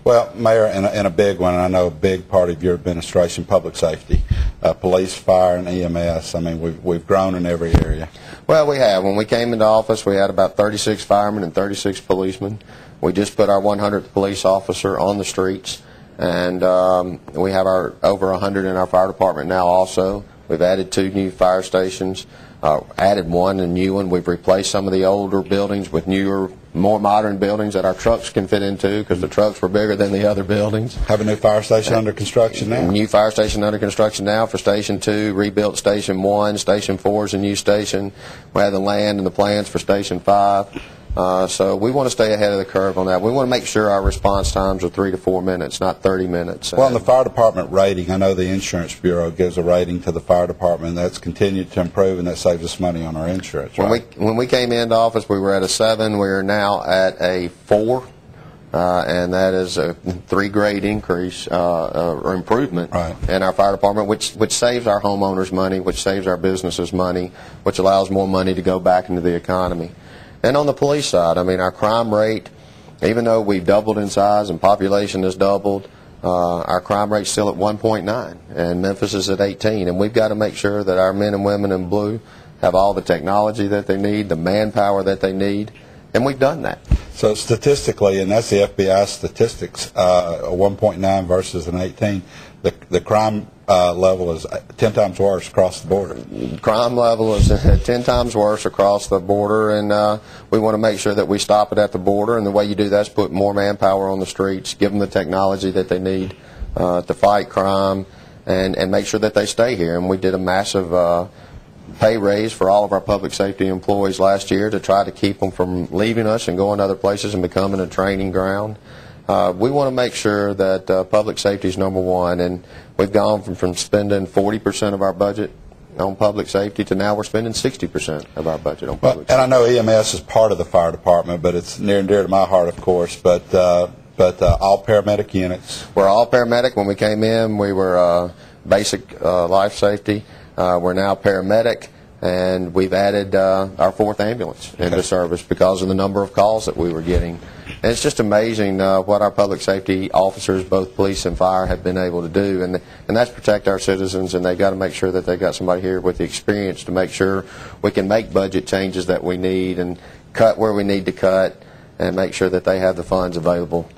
Well, Mayor, and a big one, and I know a big part of your administration, public safety, police, fire, and EMS. I mean, we've grown in every area. Well, we have. When we came into office, we had about 36 firemen and 36 policemen. We just put our 100th police officer on the streets, and we have over 100 in our fire department now also. We've added 2 new fire stations, added 1 a new one. We've replaced some of the older buildings with newer, more modern buildings that our trucks can fit into, because the trucks were bigger than the other buildings. Have a new fire station under construction now? New fire station under construction now for Station 2, rebuilt Station 1, Station 4 is a new station. We have the land and the plans for Station 5. So we want to stay ahead of the curve on that. We want to make sure our response times are 3 to 4 minutes, not 30 minutes. Well, in the fire department rating, I know the Insurance Bureau gives a rating to the fire department, and that's continued to improve, and that saves us money on our insurance, right? When we came into office, we were at a 7. We are now at a 4, and that is a 3-grade increase or improvement in our fire department, which saves our homeowners money, which saves our businesses money, which allows more money to go back into the economy. And on the police side, I mean, our crime rate, even though we've doubled in size and population has doubled, our crime rate's still at 1.9, and Memphis is at 18. And we've got to make sure that our men and women in blue have all the technology that they need, the manpower that they need, and we've done that. So statistically, and that's the FBI statistics, a 1.9 versus an 18, the crime level is 10 times worse across the border. Crime level is 10 times worse across the border, and we want to make sure that we stop it at the border, and the way you do that is put more manpower on the streets, give them the technology that they need to fight crime, and make sure that they stay here. And we did a massive pay raise for all of our public safety employees last year to try to keep them from leaving us and going other places and becoming a training ground. We want to make sure that public safety is number one, and we've gone from spending 40% of our budget on public safety to now we're spending 60% of our budget on public safety. And I know EMS is part of the fire department, but it's near and dear to my heart, of course, but all paramedic units. We're all paramedic. When we came in, we were basic life safety. We're now paramedic, and we've added our 4th ambulance into service because of the number of calls that we were getting. And it's just amazing what our public safety officers, both police and fire, have been able to do, and that's protect our citizens, and they've got to make sure that they've got somebody here with the experience to make sure we can make budget changes that we need and cut where we need to cut and make sure that they have the funds available